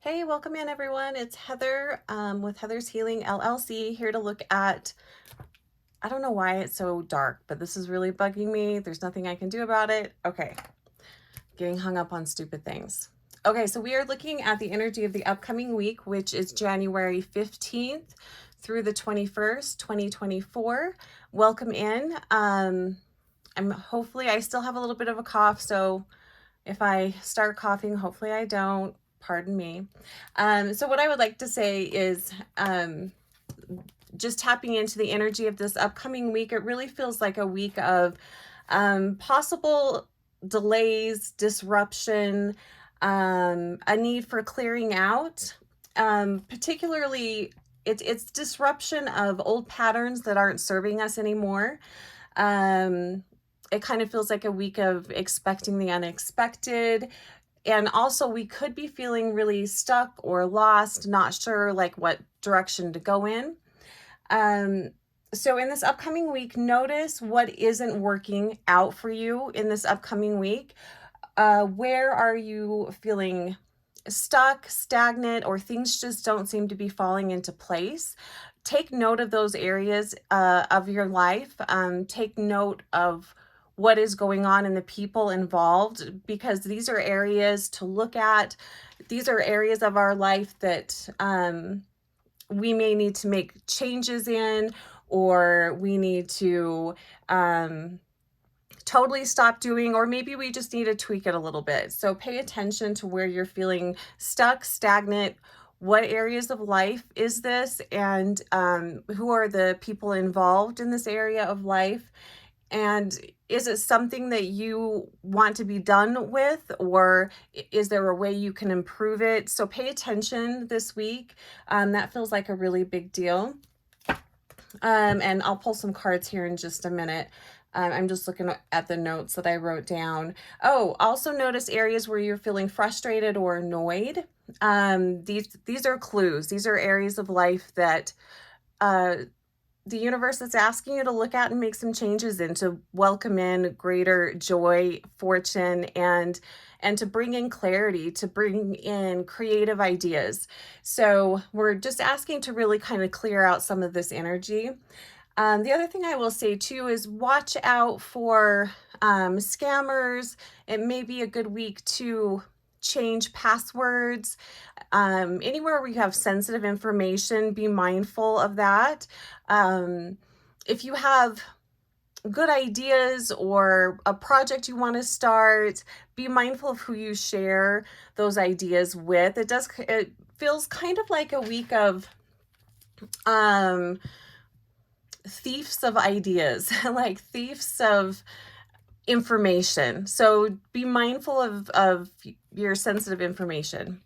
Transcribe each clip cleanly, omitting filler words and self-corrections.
Hey, welcome in everyone. It's Heather with Heather's Healing LLC here to look at, I don't know why it's so dark, but this is really bugging me. There's nothing I can do about it. Okay, getting hung up on stupid things. Okay, so we are looking at the energy of the upcoming week, which is January 15th through the 21st, 2024. Welcome in. Hopefully I still have a little bit of a cough, so if I start coughing, hopefully I don't. Pardon me. So what I would like to say is just tapping into the energy of this upcoming week. It really feels like a week of possible delays, disruption, a need for clearing out, particularly it's disruption of old patterns that aren't serving us anymore. It kind of feels like a week of expecting the unexpected. And also we could be feeling really stuck or lost, not sure like what direction to go in. So in this upcoming week, notice what isn't working out for you in this upcoming week. Where are you feeling stuck, stagnant, or things just don't seem to be falling into place? Take note of those areas of your life. Take note of what is going on in the people involved, because these are areas to look at. These are areas of our life that we may need to make changes in, or we need to totally stop doing, or maybe we just need to tweak it a little bit. So pay attention to where you're feeling stuck, stagnant. What areas of life is this, and who are the people involved in this area of life? And is it something that you want to be done with, or is there a way you can improve it? So pay attention this week. That feels like a really big deal. And I'll pull some cards here in just a minute. I'm just looking at the notes that I wrote down. Oh, also notice areas where you're feeling frustrated or annoyed. These are clues. These are areas of life that the universe is asking you to look at and make some changes in, to welcome in greater joy, fortune, and to bring in clarity, to bring in creative ideas. So we're just asking to really kind of clear out some of this energy. The other thing I will say too is watch out for scammers. It may be a good week to change passwords. Anywhere where you have sensitive information, be mindful of that. If you have good ideas or a project you want to start, be mindful of who you share those ideas with. It feels kind of like a week of thieves of ideas, like thieves of information. So be mindful of your sensitive information.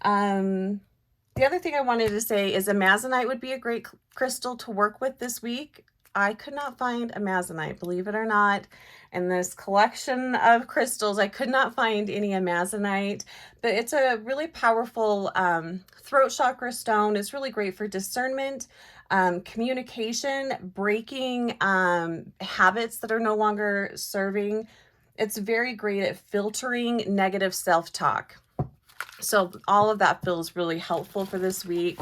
The other thing I wanted to say is amazonite would be a great crystal to work with this week. I could not find amazonite, believe it or not. In this collection of crystals, I could not find any amazonite, but it's a really powerful throat chakra stone. It's really great for discernment, communication, breaking habits that are no longer serving. It's very great at filtering negative self-talk. So all of that feels really helpful for this week.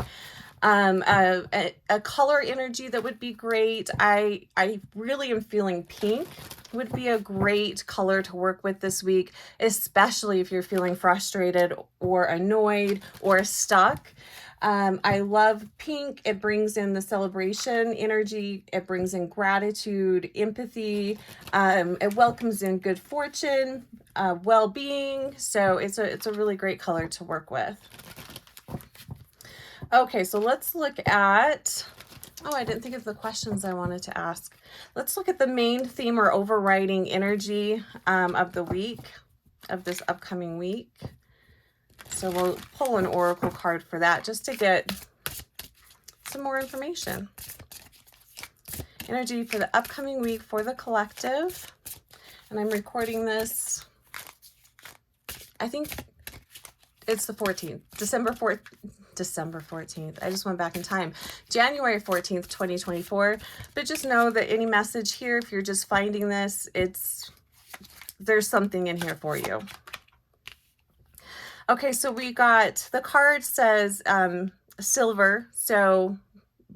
A color energy that would be great. I really am feeling pink would be a great color to work with this week, especially if you're feeling frustrated or annoyed or stuck. I love pink. It brings in the celebration energy. It brings in gratitude, empathy. It welcomes in good fortune, well-being. So it's a really great color to work with. Okay, so let's look at, oh, I didn't think of the questions I wanted to ask. Let's look at the main theme or overriding energy of the week, of this upcoming week. So we'll pull an oracle card for that just to get some more information. Energy for the upcoming week for the collective. And I'm recording this, I think it's the 14th, December 14th. I just went back in time. January 14th, 2024. But just know that any message here, if you're just finding this, there's something in here for you. Okay, so we got, the card says silver, so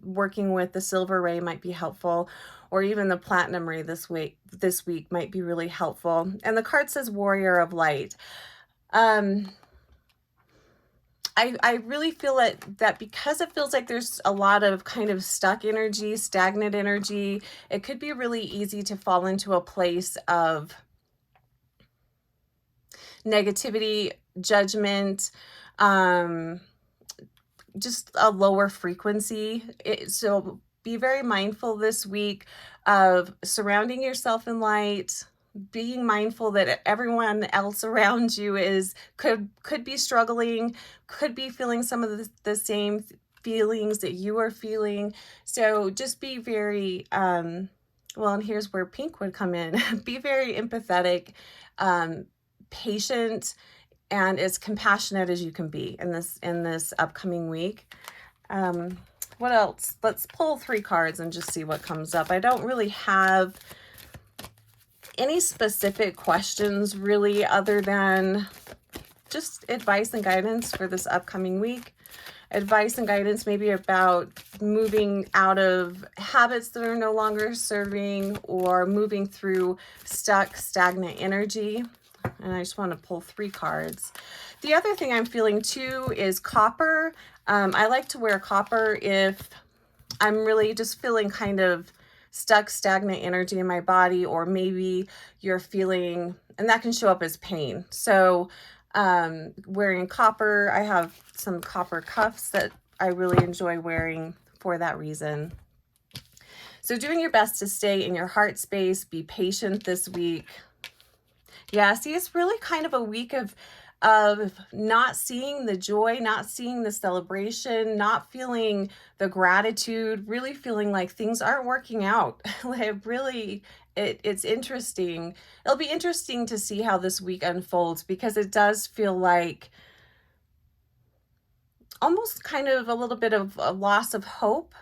working with the silver ray might be helpful, or even the platinum ray this week might be really helpful. And the card says warrior of light. I really feel that because it feels like there's a lot of kind of stuck energy, stagnant energy, it could be really easy to fall into a place of negativity, judgment, um, just a lower frequency. So be very mindful this week of surrounding yourself in light, being mindful that everyone else around you could be struggling, could be feeling some of the same feelings that you are feeling. So just be very well, and here's where pink would come in. Be very empathetic, patient, and as compassionate as you can be in this upcoming week. What else? Let's pull 3 cards and just see what comes up. I don't really have any specific questions really, other than just advice and guidance for this upcoming week. Advice and guidance maybe about moving out of habits that are no longer serving, or moving through stuck, stagnant energy. And I just want to pull 3 cards. The other thing I'm feeling too is copper. I like to wear copper if I'm really just feeling kind of stuck, stagnant energy in my body, or maybe you're feeling, and that can show up as pain. So wearing copper, I have some copper cuffs that I really enjoy wearing for that reason. So doing your best to stay in your heart space, be patient this week. Yeah, see, it's really kind of a week of not seeing the joy, not seeing the celebration, not feeling the gratitude, really feeling like things aren't working out. Like really, it's interesting. It'll be interesting to see how this week unfolds, because it does feel like almost kind of a little bit of a loss of hope,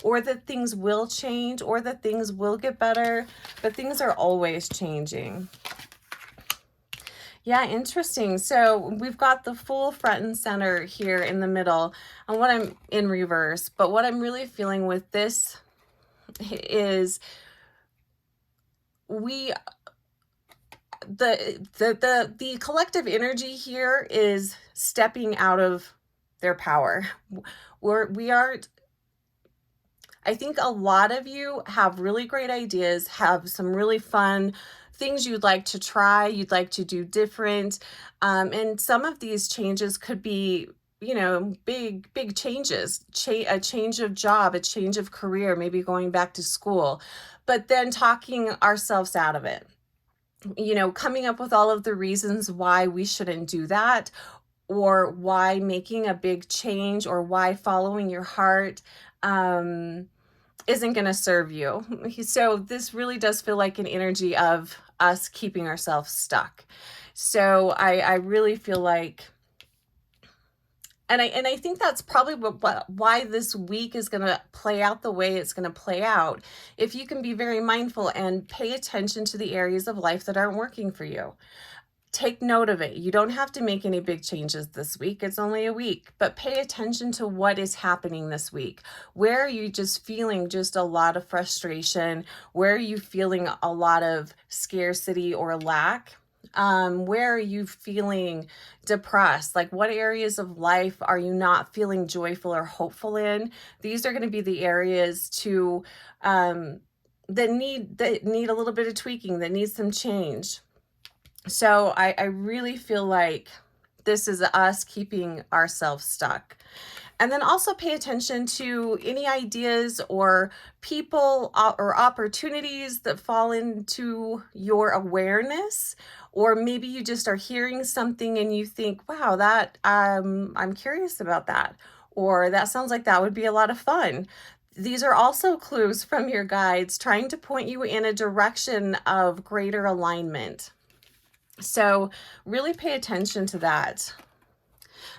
or that things will change, or that things will get better, but things are always changing. Yeah, interesting. So we've got the Fool front and center here in the middle, and what I'm in reverse. But what I'm really feeling with this is the collective energy here is stepping out of their power. We aren't. I think a lot of you have really great ideas, have some really fun things you'd like to try, you'd like to do different. And some of these changes could be, big changes, a change of job, a change of career, maybe going back to school, but then talking ourselves out of it, coming up with all of the reasons why we shouldn't do that, or why making a big change, or why following your heart isn't going to serve you. So this really does feel like an energy of us keeping ourselves stuck. So I really feel like, and I think that's probably why this week is going to play out the way it's going to play out. If you can be very mindful and pay attention to the areas of life that aren't working for you. Take note of it. You don't have to make any big changes this week. It's only a week, but pay attention to what is happening this week. Where are you just feeling just a lot of frustration? Where are you feeling a lot of scarcity or lack? Where are you feeling depressed? Like, what areas of life are you not feeling joyful or hopeful in? These are going to be the areas to that need a little bit of tweaking, that need some change. So I really feel like this is us keeping ourselves stuck. And then also pay attention to any ideas or people or opportunities that fall into your awareness, or maybe you just are hearing something and you think, wow, that I'm curious about that, or that sounds like that would be a lot of fun. These are also clues from your guides trying to point you in a direction of greater alignment. So really pay attention to that.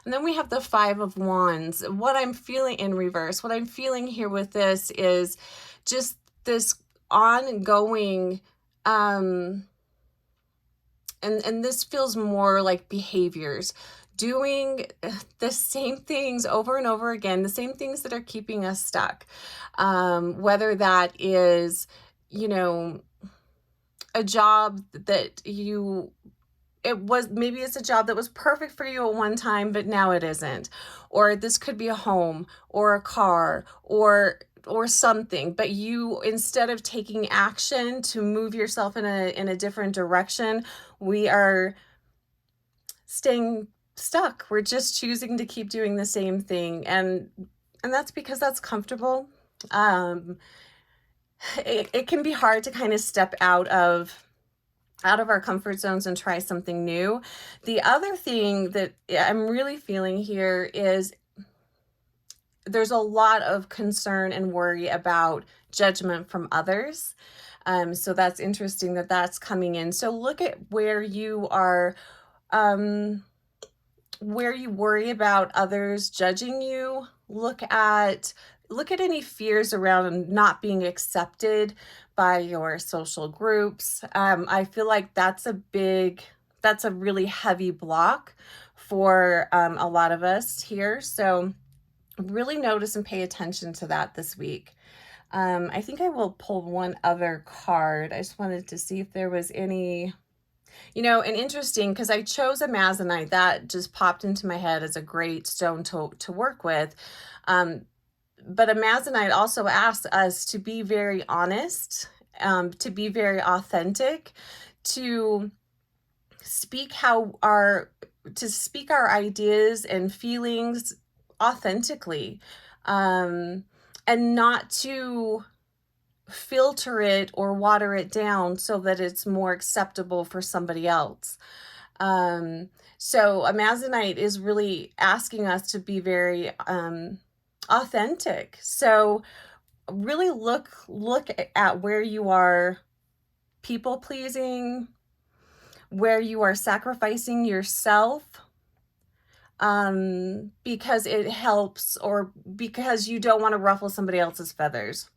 And then we have the 5 of Wands. What I'm feeling in reverse, what I'm feeling here with this is just this ongoing and this feels more like behaviors, doing the same things over and over again, the same things that are keeping us stuck. Whether that is, you know, a job that maybe it's a job that was perfect for you at one time, but now it isn't. Or this could be a home or a car or something, but you, instead of taking action to move yourself in a different direction, we are staying stuck. We're just choosing to keep doing the same thing, and that's because that's comfortable. It can be hard to kind of step out of our comfort zones and try something new. The other thing that I'm really feeling here is there's a lot of concern and worry about judgment from others. So that's interesting that that's coming in. So look at where you are, where you worry about others judging you. Look at any fears around not being accepted by your social groups. I feel like that's a really heavy block for a lot of us here. So really notice and pay attention to that this week. I think I will pull one other card. I just wanted to see if there was any, and interesting, because I chose Amazonite. That just popped into my head as a great stone to work with. But Amazonite also asks us to be very honest, to be very authentic, to speak our ideas and feelings authentically, and not to filter it or water it down so that it's more acceptable for somebody else. So Amazonite is really asking us to be very authentic. So really look at where you are people pleasing, where you are sacrificing yourself, because it helps, or because you don't want to ruffle somebody else's feathers.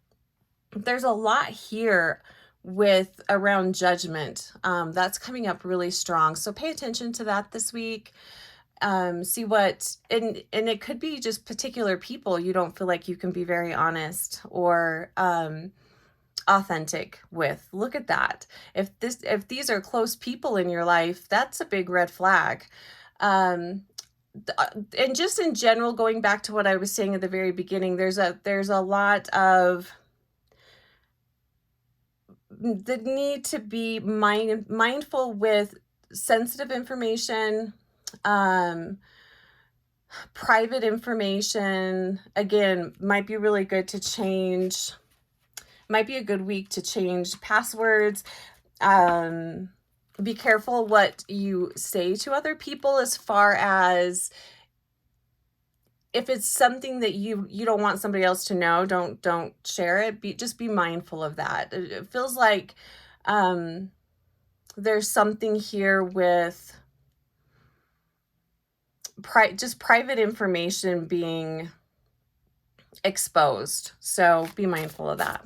There's a lot here with around judgment. That's coming up really strong. So pay attention to that this week. See what, and it could be just particular people you don't feel like you can be very honest or authentic with. Look at that. If these are close people in your life, that's a big red flag. And just in general, going back to what I was saying at the very beginning, there's a lot of the need to be mindful with sensitive information, private information. Again, might be really good to change, might be a good week to change passwords. Be careful what you say to other people, as far as if it's something that you don't want somebody else to know, don't share it. Just be mindful of that. It feels like there's something here with just private information being exposed. So be mindful of that.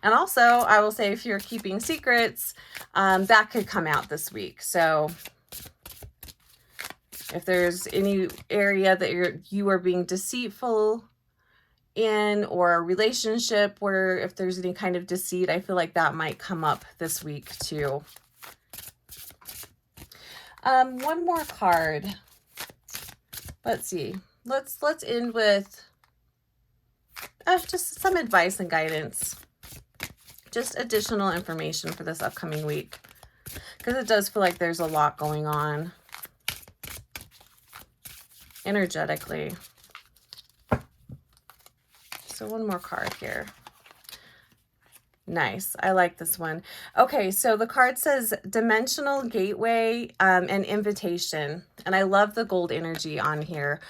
And also, I will say, if you're keeping secrets, that could come out this week. So if there's any area that you are being deceitful in, or a relationship where if there's any kind of deceit, I feel like that might come up this week too. One more card. Let's see. Let's end with just some advice and guidance. Just additional information for this upcoming week, because it does feel like there's a lot going on energetically. So one more card here. Nice. I like this one. Okay, so the card says dimensional gateway and invitation. And I love the gold energy on here.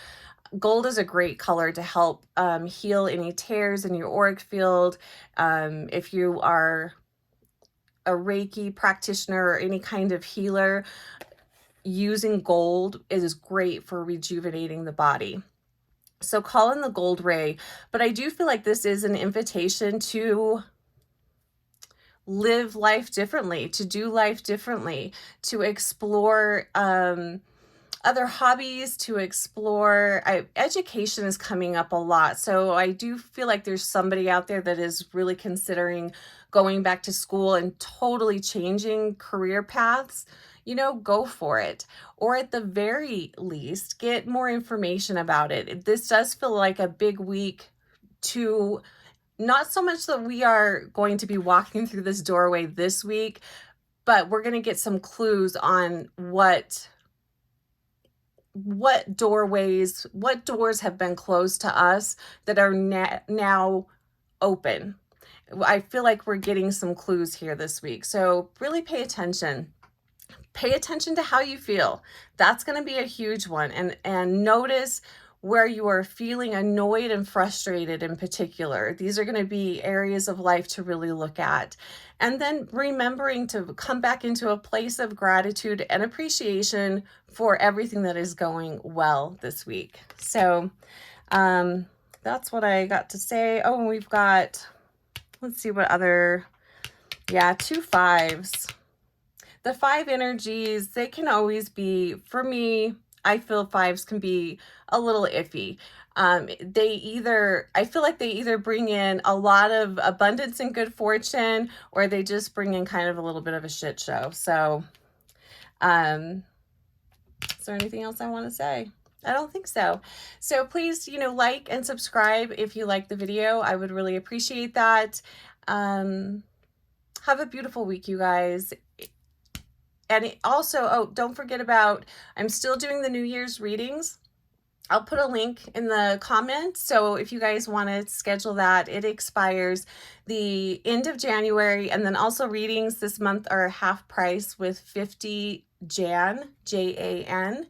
Gold is a great color to help heal any tears in your auric field. If you are a Reiki practitioner or any kind of healer, using gold is great for rejuvenating the body. So call in the gold ray. But I do feel like this is an invitation to live life differently, to do life differently, to explore other hobbies, to explore. Education is coming up a lot. So I do feel like there's somebody out there that is really considering going back to school and totally changing career paths. Go for it. Or at the very least, get more information about it. This does feel like a big week to, not so much that we are going to be walking through this doorway this week, but we're going to get some clues on what doors have been closed to us that are now open. I feel like we're getting some clues here this week. So really pay attention. Pay attention to how you feel. That's going to be a huge one. And notice where you are feeling annoyed and frustrated in particular. These are going to be areas of life to really look at. And then remembering to come back into a place of gratitude and appreciation for everything that is going well this week. So that's what I got to say. Oh, and we've got, let's see what other, 2 5s. The 5 energies, they can always be, for me, I feel 5s can be a little iffy. I feel like they either bring in a lot of abundance and good fortune, or they just bring in kind of a little bit of a shit show. So, is there anything else I want to say? I don't think so. So please, like and subscribe if you like the video. I would really appreciate that. Have a beautiful week, you guys. And also, don't forget about, I'm still doing the New Year's readings. I'll put a link in the comments. So if you guys want to schedule that, it expires the end of January. And then also readings this month are half price with 50 Jan, Jan.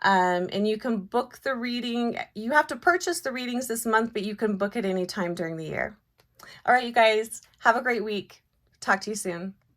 And you can book the reading. You have to purchase the readings this month, but you can book it anytime during the year. All right, you guys, have a great week. Talk to you soon.